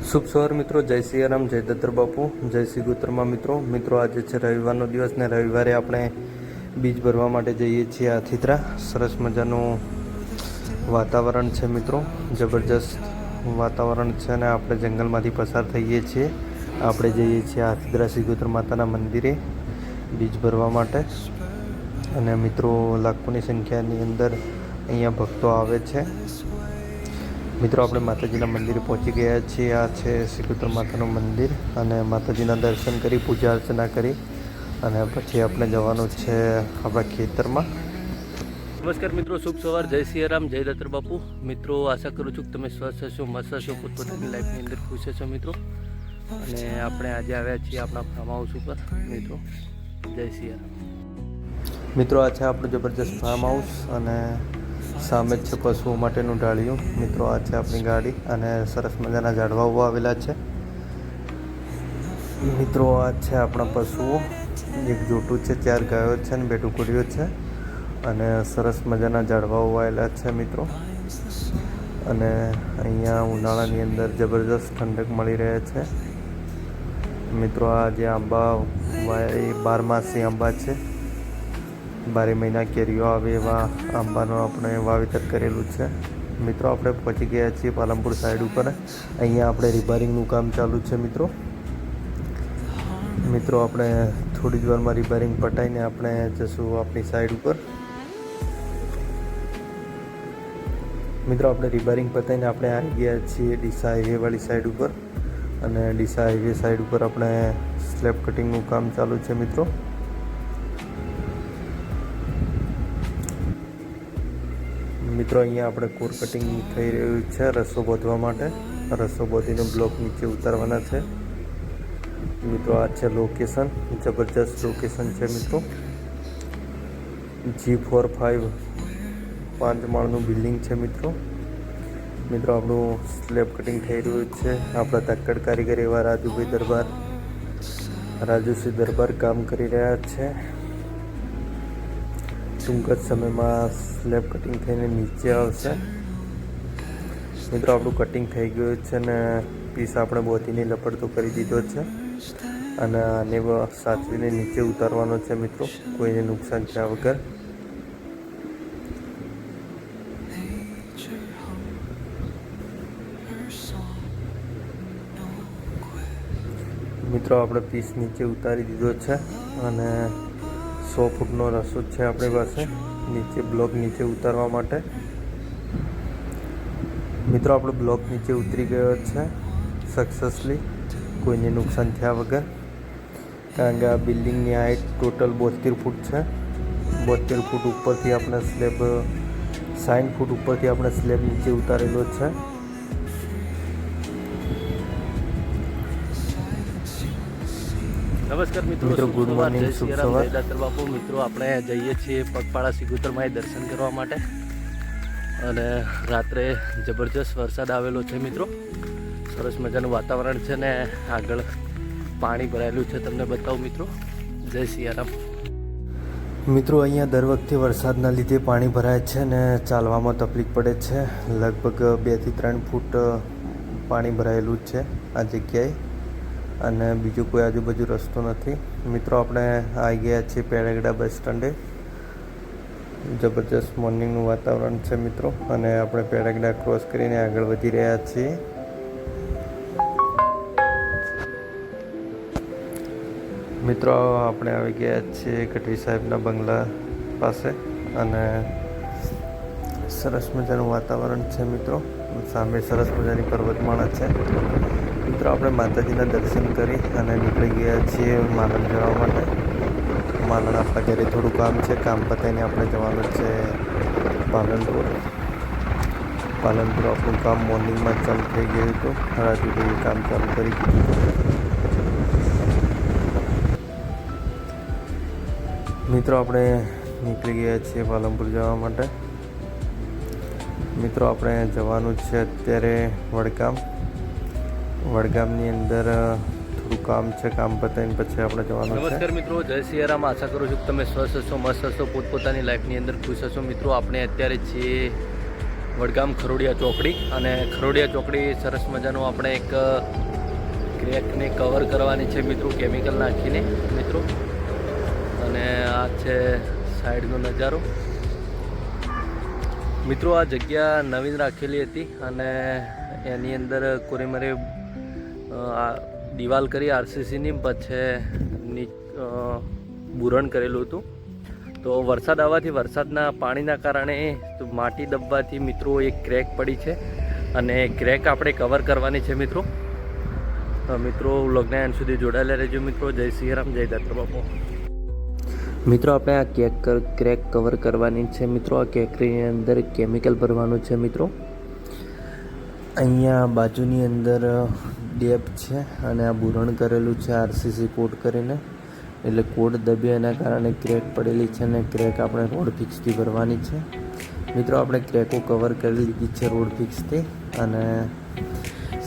શુભ સવાર મિત્રો, જય સિયારામ, જય દત્તર બાપુ, જય શ્રી ગોત્રમાં મિત્રો આજે છે રવિવારનો દિવસ ને રવિવારે આપણે બીજ ભરવા માટે જઈએ છીએ આથિત્રા. સરસ મજાનું વાતાવરણ છે મિત્રો, જબરજસ્ત વાતાવરણ છે અને આપણે જંગલમાંથી પસાર થઈએ છીએ. આપણે જઈએ છીએ આથિત્રા શ્રીગોત્ર માતાના મંદિરે બીજ ભરવા માટે અને મિત્રો લાખોની સંખ્યાની અંદર અહીંયા ભક્તો આવે છે. મિત્રો આપણે માતાજીના મંદિરે પહોંચી ગયા છીએ. આ છે શ્રીગોત્ર માતાનું મંદિર અને માતાજીના દર્શન કરી પૂજા અર્ચના કરી અને પછી આપણે જવાનું છે આપણા ખેતરમાં. નમસ્કાર મિત્રો, શુભ સવાર, જય સિયારામ, જય દત્તર બાપુ. મિત્રો આશા કરું છું કે તમે સ્વસ્થ હશો, મસ્ત હશો, પોતપોતાની લાઈફની અંદર ખુશ હશો મિત્રો. અને આપણે આજે આવ્યા છીએ આપણા ફાર્મ હાઉસ ઉપર મિત્રો. જય સિયારામ મિત્રો. આ છે આપણું જબરજસ્ત ફાર્મ હાઉસ અને સામે જ છે પશુઓ માટેનું ઢાળિયું. મિત્રો આ છે આપણી ગાડી અને સરસ મજાના ઝાડવાઓ આવેલા છે. મિત્રો આ છે આપણા પશુઓ, એક જોટું છે, 4 ગાયો છે અને 2 ટુકડીઓ છે અને સરસ મજાના ઝાડવાઓ આવેલા છે મિત્રો. અને અહીંયા ઉનાળાની અંદર જબરજસ્ત ઠંડક મળી રહે છે મિત્રો. આ જે આંબા એ 12 આંબા છે, 12 મહિના કેરીઓ આવે એવા આંબાનું આપણે વાવેતર કરેલું છે મિત્રો. આપણે પહોંચી ગયા છીએ પાલનપુર સાઈડ ઉપર. અહીંયા આપણે રિબારિંગનું કામ ચાલુ છે મિત્રો. આપણે થોડી જ વારમાં રિબારિંગ પટાઈને આપણે જશું આપણી સાઈડ ઉપર. મિત્રો આપણે રિબારિંગ પતાવીને આપણે આવી ગયા છીએ ડીસા હાઈવેવાળી સાઈડ ઉપર અને ડીસા હાઈવે સાઈડ ઉપર આપણે સ્લેબ કટિંગનું કામ ચાલુ છે મિત્રો. અહીંયા આપણે કોર કટિંગ થઈ રહ્યું છે રસો બોધવા માટે. રસો બોધીને બ્લોક નીચે ઉતારવાના છે મિત્રો. આ છે લોકેશન, જબરજસ્ત લોકેશન છે મિત્રો. G45 5 માળનું બિલ્ડિંગ છે મિત્રો. આપણું સ્લેબ કટિંગ થઈ રહ્યું છે. આપણા તક્કડ કારીગર એવા રાજુસિંહ દરબાર કામ કરી રહ્યા છે. ટૂંક જ સમયમાં સ્લેબ કટિંગ થઈને નીચે આવશે મિત્રો. આપણું કટિંગ થઈ ગયું છે અને પીસ આપણે બોધીને લપડતો કરી દીધો છે અને આને સાચવીને નીચે ઉતારવાનો છે મિત્રો, કોઈને નુકસાન થયા વગર. મિત્રો આપણે પીસ નીચે ઉતારી દીધો છે અને 100 ફૂટનો રસો છે આપણી પાસે નીચે બ્લોક નીચે ઉતારવા માટે. મિત્રો આપણો બ્લોક નીચે ઉતરી ગયો છે સક્સેસફુલી, કોઈને નુકસાન થયા વગર. કારણ કે આ બિલ્ડિંગની હાઇટ ટોટલ 72 ફૂટ છે. 72 ફૂટ ઉપરથી આપણે સ્લેબ 60 ફૂટ ઉપરથી આપણે સ્લેબ નીચે ઉતારેલો છે. નમસ્કાર મિત્રો, ગુડ મોર્નિંગ, શુભ સવાર. જય દત્તર બાપુ. મિત્રો આપણે જઈએ છીએ પગપાળા શ્રીગોત્રમાં દર્શન કરવા માટે અને રાત્રે જબરજસ્ત વરસાદ આવેલો છે મિત્રો. સરસ મજાનું વાતાવરણ છે ને આગળ પાણી ભરાયેલું છે, તમને બતાવું મિત્રો. જય સિયારામ મિત્રો. અહીંયા દર વખતે વરસાદના લીધે પાણી ભરાય છે ને ચાલવામાં તકલીફ પડે છે. લગભગ 2 થી 3 ફૂટ પાણી ભરાયેલું જ છે આ જગ્યાએ અને બીજું કોઈ આજુબાજુ રસ્તો નથી મિત્રો. આપણે આવી ગયા છીએ પેડગડા બસ સ્ટેન્ડે. જબરજસ્ત મોર્નિંગનું વાતાવરણ છે મિત્રો અને આપણે પેડગડા ક્રોસ કરીને આગળ વધી રહ્યા છીએ. મિત્રો આપણે આવી ગયા છીએ ગઢવી સાહેબના બંગલા પાસે અને સરસ મજાનું વાતાવરણ છે મિત્રો. સામે સરસ મજાની પર્વતમાળા છે મિત્રો. આપણે માતાજીના દર્શન કરી અને નીકળી ગયા છીએ માલણ જવા માટે. માલણ આપણા ઘરે થોડું કામ છે, કામ પતાવીને આપણે જવાનું છે પાલનપુર. આપણું કામ મોર્નિંગમાં ચાલુ થઈ ગયું હતું. રાજુભાઈએ કામ ચાલુ કરી દીધું મિત્રો. આપણે નીકળી ગયા છીએ પાલનપુર જવા માટે. મિત્રો આપણે જવાનું છે અત્યારે વડગામની અંદર થોડું કામ છે, કામ પતાવીને પછી આપણે જવાનું છે. નમસ્કાર મિત્રો, જય સિયારામ. આશા કરું છું કે તમે સ્વસ્થ હશો, મસ્ત હશો, પોતપોતાની લાઈફની અંદર ખુશ હશો મિત્રો. આપણે અત્યારે છીએ વડગામ ખરોડિયા ચોકડી, અને ખરોડિયા ચોકડી સરસ મજાનું આપણે એક ક્રેકને કવર કરવાની છે મિત્રો, કેમિકલ નાખીને મિત્રો. અને આ છે સાઈડનો નજારો મિત્રો. આ જગ્યા નવીન રાખેલી હતી અને એની અંદર કોરેમરે દિવાલ કરી આરસીસીની, પછી બુરણ કરેલું હતું. તો વરસાદ આવવાથી, વરસાદના પાણીના કારણે માટી દબવાથી મિત્રો એક ક્રેક પડી છે, અને ક્રેક આપણે કવર કરવાની છે મિત્રો. મિત્રો વ્લોગને એન્ડ સુધી જોડાયેલા રહેજો મિત્રો. જય સિયારામ, જય દત્ત બાપુ. મિત્રો આપણે આ ક્રેક કવર કરવાની છે મિત્રો. આ ક્રેકની અંદર કેમિકલ ભરવાનું છે મિત્રો. અહીંયા બાજુની અંદર ડેપ છે અને આ બુરણ કરેલું છે આરસીસી કોટ કરીને, એટલે કોટ દબ્યો એના કારણે ક્રેક પડેલી છે, અને ક્રેક આપણે રોડ ફિક્સથી ભરવાની છે મિત્રો. આપણે ક્રેકો કવર કરી લીધી છે રોડ ફિક્સથી, અને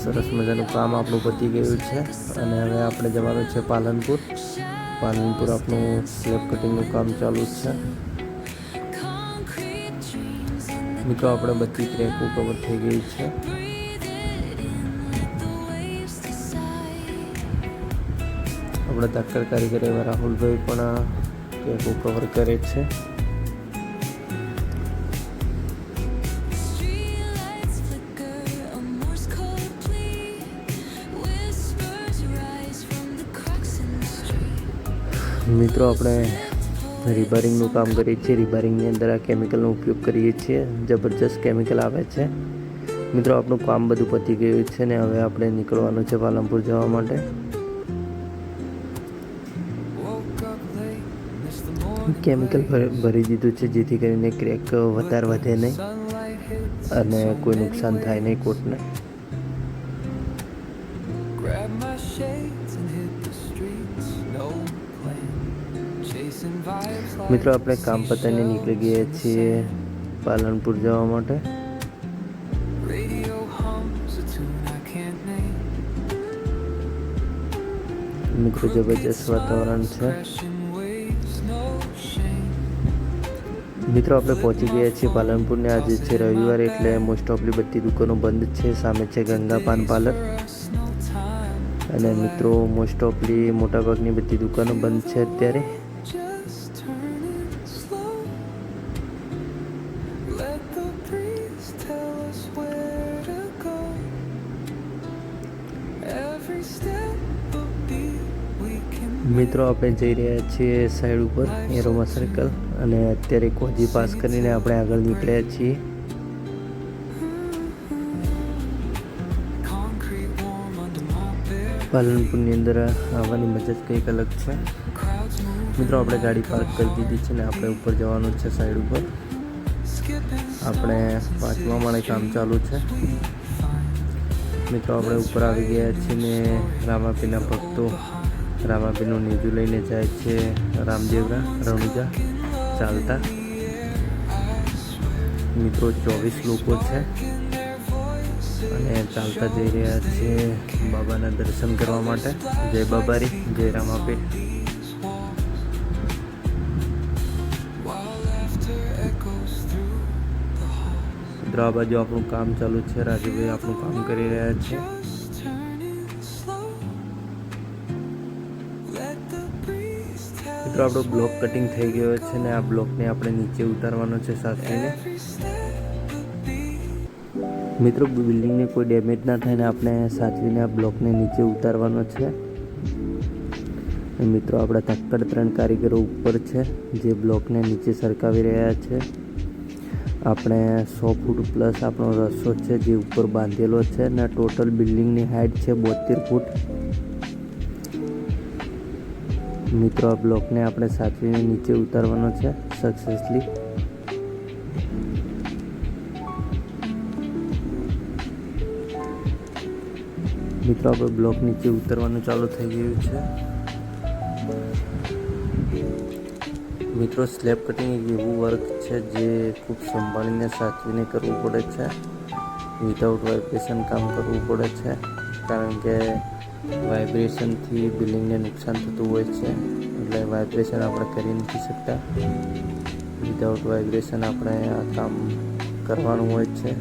સરસ મજાનું કામ આપણું પતી ગયું છે. અને હવે આપણે જવાનું છે પાલનપુર. પાલનપુર આપણું સ્લેબ કટિંગનું કામ ચાલુ છે મિત્રો. આપણે બધી ક્રેકો કવર થઈ ગઈ છે. આપણા તાકર કારીગર એવા રાહુલભાઈ પણ ક્રેકો કવર કરે છે. મિત્રો આપણે રિબારિંગનું કામ કરીએ છીએ. રિબારિંગની અંદર આ કેમિકલનો ઉપયોગ કરીએ છીએ. જબરજસ્ત કેમિકલ આવે છે મિત્રો. આપણું કામ બધું પતી ગયું છે ને હવે આપણે નીકળવાનું છે પાલનપુર જવા માટે. કેમિકલ ભરી દીધું છે જેથી કરીને ક્રેક વધારે વધે નહીં અને કોઈ નુકસાન થાય નહીં કોટને. મિત્રો આપણે કામ પતાવીને નીકળી ગયા છીએ પાલનપુર જવા માટે. મિત્રો જબરજસ્ત વાતાવરણ છે મિત્રો. આપણે પહોંચી ગયા છીએ પાલનપુરને. આજે છે રવિવાર એટલે મોસ્ટ ઓફલી બધી દુકાનો બંધ છે. સામે છે ગંગા પાન પાર્લર, અને મિત્રો મોસ્ટ ઓફલી મોટાભાગની બધી દુકાનો બંધ છે અત્યારે. મિત્રો આપણે જઈ રહ્યા છીએ સાઈડ ઉપર એરોમા સર્કલ, અને અત્યારે કોજી પાસ કરીને આપણે આગળ નીકળ્યા છીએ. પાલનપુરની અંદર આવવાની મજા જ કંઈક અલગ છે મિત્રો. આપણે ગાડી પાર્ક કરી દીધી છે ને આપણે ઉપર જવાનું છે સાઈડ ઉપર. આપણે 5મા માળે કામ ચાલુ છે મિત્રો. આપણે ઉપર આવી ગયા છીએ ને રામાપીના ભક્તો રામાપીનું નેજું લઈને જાય છે રામદેવરા રણુજા ચાલતા. મિત્રો 24 લોકો છે અને ચાલતા જઈ રહ્યા છે બાબાના દર્શન કરવા માટે. જય બાબારી, જય રામાપી. મિત્રો આ બાજુ આપણું કામ ચાલુ છે. રાજુભાઈ આપણું કામ કરી રહ્યા છે. મિત્રો આપણો બ્લોક કટિંગ થઈ ગયો છે ને આ બ્લોકને આપણે નીચે ઉતારવાનો છે સાચવીને. મિત્રો બિલ્ડિંગને કોઈ ડેમેજ ના થાય ને આપણે સાચવીને આ બ્લોકને નીચે ઉતારવાનો છે. મિત્રો આપણા તક્કડ 3 કારીગરો ઉપર છે જે બ્લોકને નીચે સરકાવી રહ્યા છે. આપણે 100 ફૂટ પ્લસ આપણો રસ્તો છે જે ઉપર બાંધેલો છે ને ટોટલ બિલ્ડિંગની હાઇટ છે 72 ફૂટ. મિત્રો આ બ્લોકને આપણે સાચવીને નીચે ઉતારવાનો છે સક્સેસફુલી. મિત્રો આપણે બ્લોક નીચે ઉતરવાનું ચાલુ થઈ ગયું છે. મિત્રો સ્લેબ કટિંગ એક એવું વર્ક છે જે ખૂબ સંભાળીને સાચવીને કરવું પડે છે. વિધાઉટ વાઇબ્રેશન કામ કરવું પડે છે કારણ કે વાઇબ્રેશનથી બિલ્ડિંગને નુકસાન થતું હોય છે, એટલે વાઇબ્રેશન આપણે કરી નથી શકતા. વિધાઉટ વાઇબ્રેશન આપણે આ કામ કરવાનું હોય છે,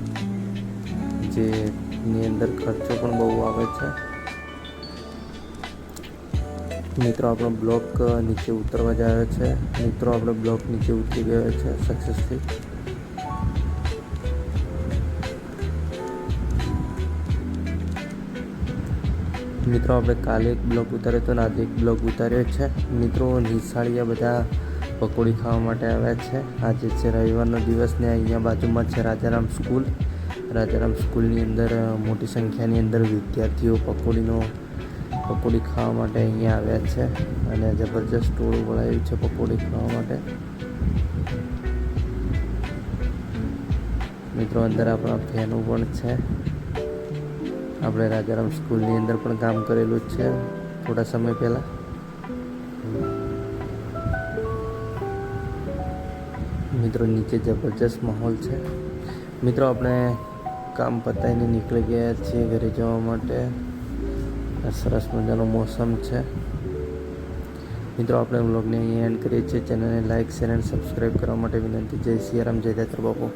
જેની અંદર ખર્ચો પણ બહુ આવે છે. મિત્રો આપણો બ્લોક નીચે ઉતરવા જ આવ્યો છે. મિત્રો આપણો બ્લોક નીચે ઉતરી ગયો છે સક્સેસફુલ. મિત્રો આપણે કાલે એક બ્લોક ઉતાર્યો હતો ને આજે એક બ્લોક ઉતાર્યો છે. મિત્રો નિશાળીયા બધા પકોડી ખાવા માટે આવ્યા છે. આજે છે રવિવારનો દિવસ ને અહીંયા બાજુમાં છે રાજારામ સ્કૂલ. રાજારામ સ્કૂલની અંદર મોટી સંખ્યાની અંદર વિદ્યાર્થીઓ પકોડી ખાવા માટે અહીંયા આવ્યા છે અને જબરજસ્ત ટોળું વળાયું છે પકોડી ખાવા માટે. મિત્રો અંદર આપણા ફેનો પણ છે. આપણે રાજારામ સ્કૂલની અંદર પણ કામ કરેલું જ છે થોડા સમય પહેલાં. મિત્રો નીચે જબરજસ્ત માહોલ છે. મિત્રો આપણે કામ પતાવીને નીકળી ગયા છીએ ઘરે જવા માટે. સરસ મજાનો મોસમ છે. મિત્રો આપણે વ્લોગને અહીંયા એન્ડ કરીએ છીએ. ચેનલને લાઇક શેર અને સબસ્ક્રાઈબ કરવા માટે વિનંતી. જય સિયારામ, જય દાતર બાપુ.